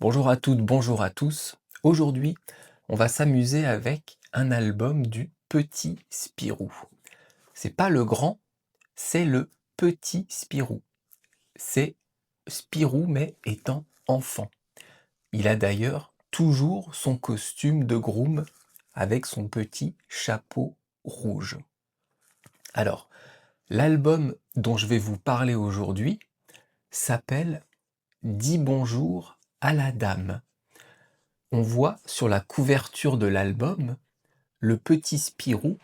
Bonjour à toutes, bonjour à tous. Aujourd'hui, on va s'amuser avec un album du Petit Spirou. C'est pas le grand, c'est le Petit Spirou. C'est Spirou mais étant enfant. Il a d'ailleurs toujours son costume de groom avec son petit chapeau rouge. Alors, l'album dont je vais vous parler aujourd'hui s'appelle Dis bonjour à la dame. On voit sur la couverture de l'album le petit Spirou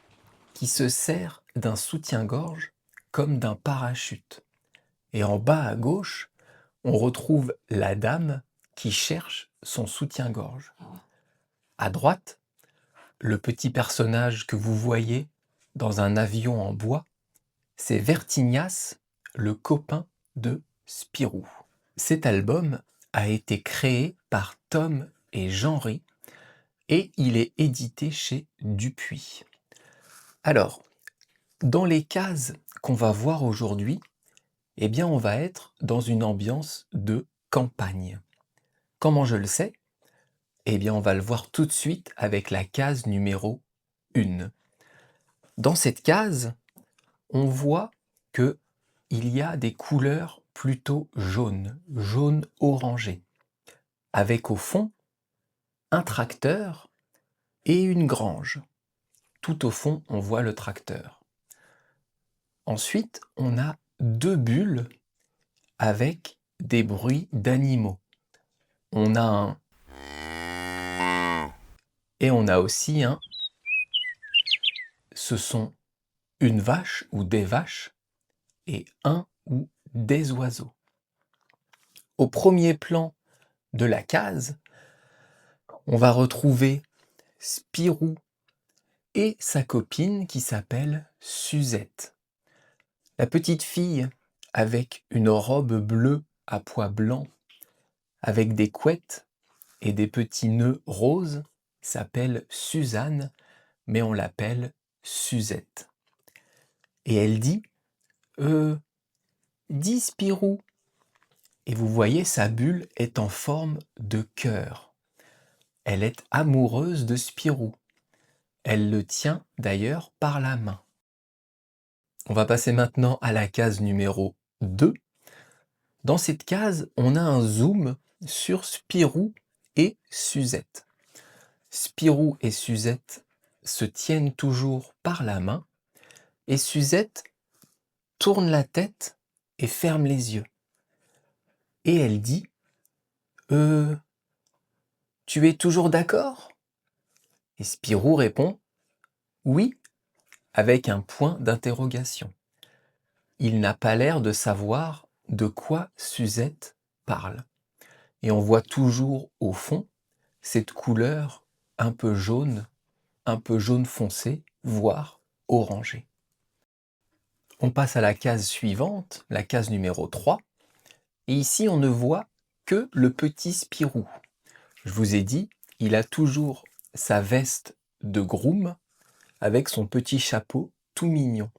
qui se sert d'un soutien-gorge comme d'un parachute. Et en bas à gauche, on retrouve la dame qui cherche son soutien-gorge. À droite, le petit personnage que vous voyez dans un avion en bois, c'est Vertignas, le copain de Spirou. Cet album a été créé par Tom et Jean-Ry et il est édité chez Dupuis. Alors, dans les cases qu'on va voir aujourd'hui, eh bien on va être dans une ambiance de campagne. Comment je le sais? Eh bien on va le voir tout de suite avec la case numéro 1. Dans cette case, on voit que il y a des couleurs plutôt jaunes, jaune orangé, avec au fond un tracteur et une grange. Tout au fond, on voit le tracteur. Ensuite, on a deux bulles avec des bruits d'animaux. On a un et on a aussi un. Ce sont une vache ou des vaches et un ou des oiseaux. Au premier plan de la case, on va retrouver Spirou et sa copine qui s'appelle Suzette. La petite fille avec une robe bleue à pois blancs, avec des couettes et des petits nœuds roses, s'appelle Suzanne, mais on l'appelle Suzette. Et elle dit dis Spirou. Et vous voyez, sa bulle est en forme de cœur. Elle est amoureuse de Spirou. Elle le tient d'ailleurs par la main. On va passer maintenant à la case numéro 2. Dans cette case, on a un zoom sur Spirou et Suzette. Spirou et Suzette se tiennent toujours par la main et Suzette tourne la tête et ferme les yeux. Et elle dit tu es toujours d'accord? Et Spirou répond oui, avec un point d'interrogation. Il n'a pas l'air de savoir de quoi Suzette parle. Et on voit toujours au fond cette couleur un peu jaune foncé, voire orangé. On passe à la case suivante, la case numéro 3. Et ici, on ne voit que le petit Spirou. Je vous ai dit, il a toujours sa veste de groom avec son petit chapeau tout mignon.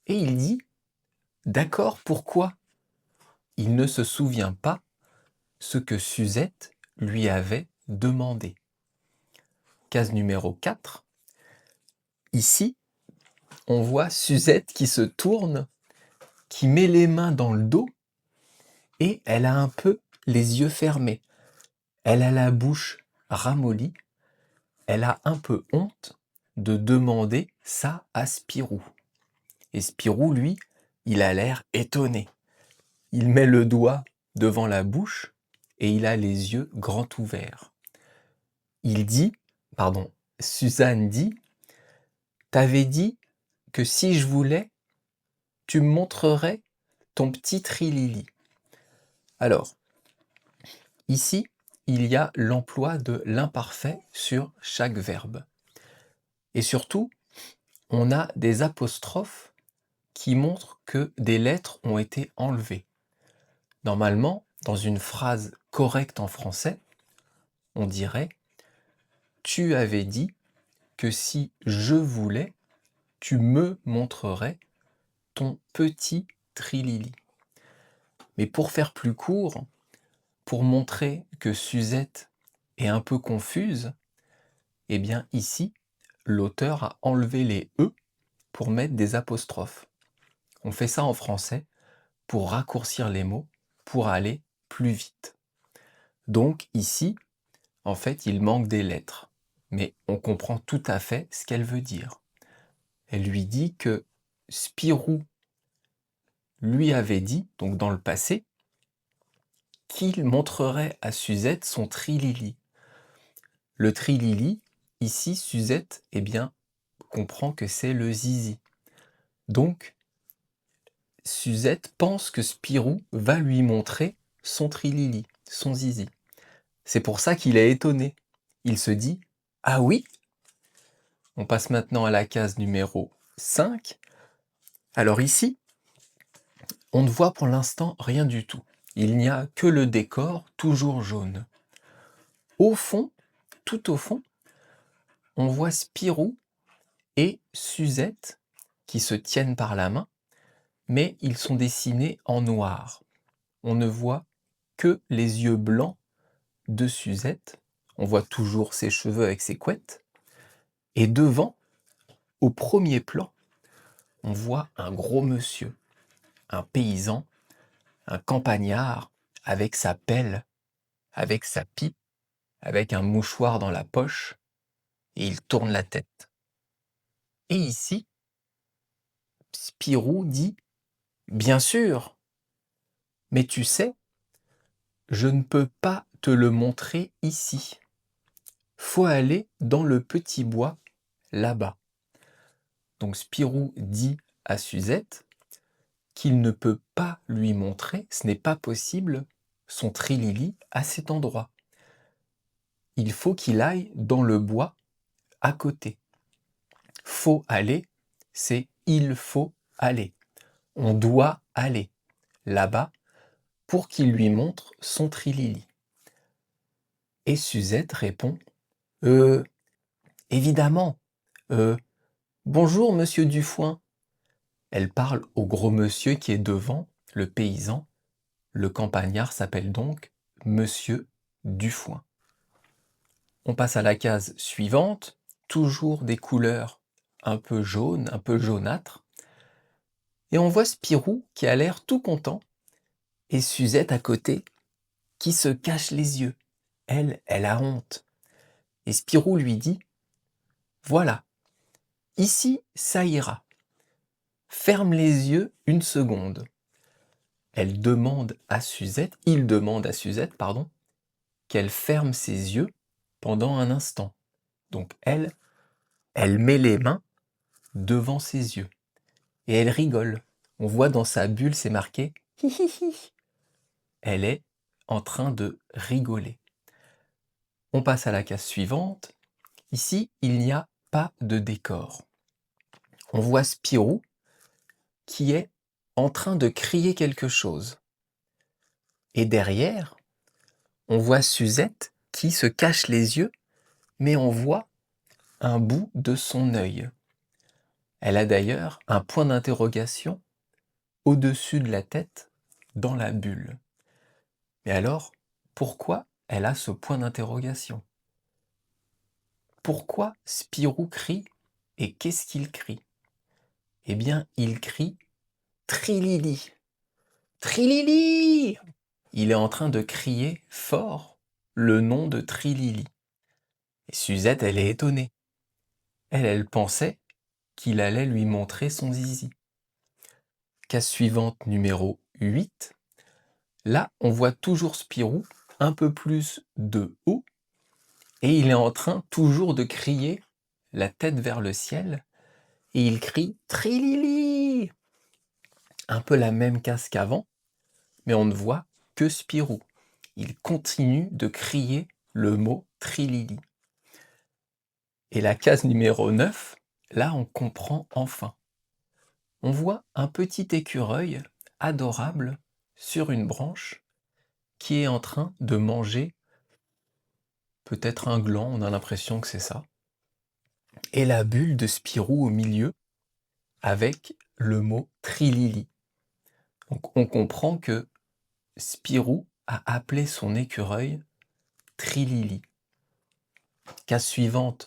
Et il dit, d'accord, pourquoi? Il ne se souvient pas ce que Suzette lui avait demandé. Case numéro 4. Ici, on voit Suzette qui se tourne, qui met les mains dans le dos et elle a un peu les yeux fermés. Elle a la bouche ramollie. Elle a un peu honte de demander ça à Spirou. Et Spirou, lui, il a l'air étonné. Il met le doigt devant la bouche et il a les yeux grands ouverts. Suzanne dit, t'avais dit que si je voulais, tu me montrerais ton petit trilili. Alors, ici, il y a l'emploi de l'imparfait sur chaque verbe. Et surtout, on a des apostrophes qui montrent que des lettres ont été enlevées. Normalement, dans une phrase correcte en français, on dirait « Tu avais dit que si je voulais, tu me montrerais ton petit trilili ». Mais pour faire plus court, pour montrer que Suzette est un peu confuse, eh bien ici, l'auteur a enlevé les E pour mettre des apostrophes. On fait ça en français pour raccourcir les mots, pour aller plus vite. Donc ici, en fait, il manque des lettres, mais on comprend tout à fait ce qu'elle veut dire. Elle lui dit que Spirou lui avait dit, donc dans le passé, qu'il montrerait à Suzette son trilili. Le trilili, ici, Suzette, eh bien, comprend que c'est le zizi. Donc, Suzette pense que Spirou va lui montrer son trilili, son zizi. C'est pour ça qu'il est étonné. Il se dit « Ah oui ?» On passe maintenant à la case numéro 5. Alors ici, on ne voit pour l'instant rien du tout. Il n'y a que le décor, toujours jaune. Au fond, tout au fond, on voit Spirou et Suzette qui se tiennent par la main, mais ils sont dessinés en noir. On ne voit que les yeux blancs de Suzette. On voit toujours ses cheveux avec ses couettes. Et devant, au premier plan, on voit un gros monsieur, un paysan, un campagnard, avec sa pelle, avec sa pipe, avec un mouchoir dans la poche, et il tourne la tête. Et ici, Spirou dit « Bien sûr, mais tu sais, je ne peux pas te le montrer ici. Faut aller dans le petit bois, là-bas. » Donc Spirou dit à Suzette qu'il ne peut pas lui montrer, ce n'est pas possible, son trilili à cet endroit. Il faut qu'il aille dans le bois à côté. Faut aller, c'est il faut aller. On doit aller là-bas pour qu'il lui montre son trilili. Et Suzette répond évidemment, bonjour monsieur Dufoin. Elle parle au gros monsieur qui est devant, le paysan. Le campagnard s'appelle donc monsieur Dufoin. On passe à la case suivante, toujours des couleurs un peu jaunes, un peu jaunâtres. Et on voit Spirou qui a l'air tout content, et Suzette à côté qui se cache les yeux. Elle a honte. Et Spirou lui dit « Voilà, ici ça ira. Ferme les yeux une seconde. » Il demande à Suzette, qu'elle ferme ses yeux pendant un instant. Donc elle met les mains devant ses yeux. Et elle rigole. On voit dans sa bulle, c'est marqué « hi hi hi ». Elle est en train de rigoler. On passe à la case suivante. Ici, il n'y a pas de décor. On voit Spirou qui est en train de crier quelque chose. Et derrière, on voit Suzette qui se cache les yeux, mais on voit un bout de son œil. Elle a d'ailleurs un point d'interrogation au-dessus de la tête dans la bulle. Mais alors, pourquoi elle a ce point d'interrogation? Pourquoi Spirou crie et qu'est-ce qu'il crie? Eh bien, il crie « Trilili ! Trilili !» Il est en train de crier fort le nom de Trilili. Et Suzette, elle est étonnée. Elle pensait qu'il allait lui montrer son zizi. Case suivante numéro 8. Là, on voit toujours Spirou, un peu plus de haut, et il est en train toujours de crier, la tête vers le ciel, et il crie « Trilili !» Un peu la même case qu'avant, mais on ne voit que Spirou. Il continue de crier le mot « Trilili ». Et la case numéro 9, là on comprend enfin. On voit un petit écureuil adorable sur une branche qui est en train de manger peut-être un gland, on a l'impression que c'est ça. Et la bulle de Spirou au milieu avec le mot Trilili. Donc on comprend que Spirou a appelé son écureuil Trilili. Case suivante,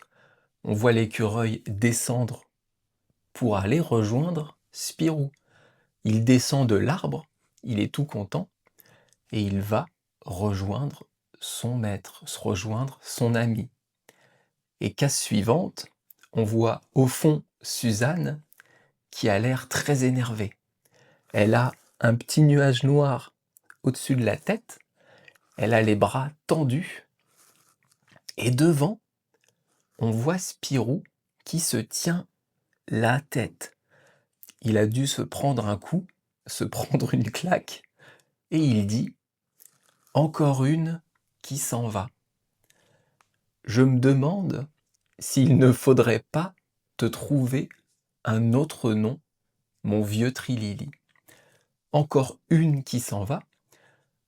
on voit l'écureuil descendre pour aller rejoindre Spirou. Il descend de l'arbre, il est tout content, et il va rejoindre son maître, se rejoindre son ami. Et case suivante, on voit au fond Suzanne qui a l'air très énervée. Elle a un petit nuage noir au-dessus de la tête, elle a les bras tendus, et devant, on voit Spirou qui se tient la tête. Il a dû se prendre un coup, se prendre une claque, et il dit « Encore une qui s'en va. Je me demande s'il ne faudrait pas te trouver un autre nom, mon vieux Trilili. » Encore une qui s'en va,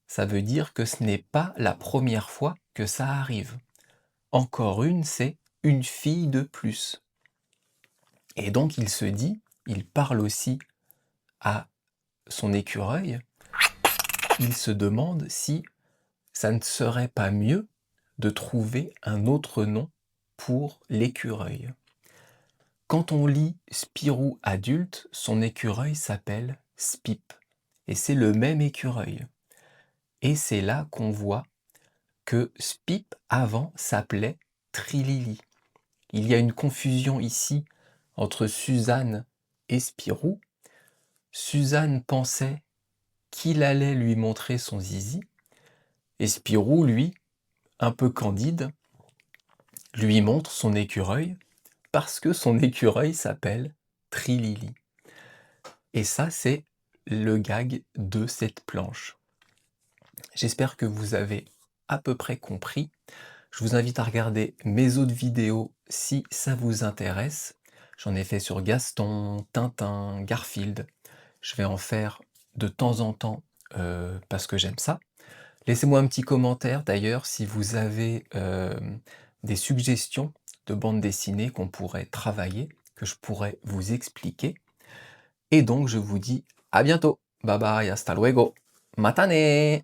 ça veut dire que ce n'est pas la première fois que ça arrive. Encore une, c'est une fille de plus. Et donc il se dit, il parle aussi à son écureuil, il se demande si ça ne serait pas mieux de trouver un autre nom pour l'écureuil. Quand on lit Spirou adulte, son écureuil s'appelle Spip. Et c'est le même écureuil. Et c'est là qu'on voit que Spip avant s'appelait Trilili. Il y a une confusion ici entre Suzanne et Spirou. Suzanne pensait qu'il allait lui montrer son zizi, et Spirou, lui, un peu candide, lui montre son écureuil, parce que son écureuil s'appelle Trilili. Et ça, c'est le gag de cette planche. J'espère que vous avez à peu près compris. Je vous invite à regarder mes autres vidéos si ça vous intéresse. J'en ai fait sur Gaston, Tintin, Garfield. Je vais en faire de temps en temps parce que j'aime ça. Laissez-moi un petit commentaire d'ailleurs si vous avez des suggestions de bandes dessinées qu'on pourrait travailler, que je pourrais vous expliquer. Et donc je vous dis à bientôt. Bye bye, hasta luego. Matane!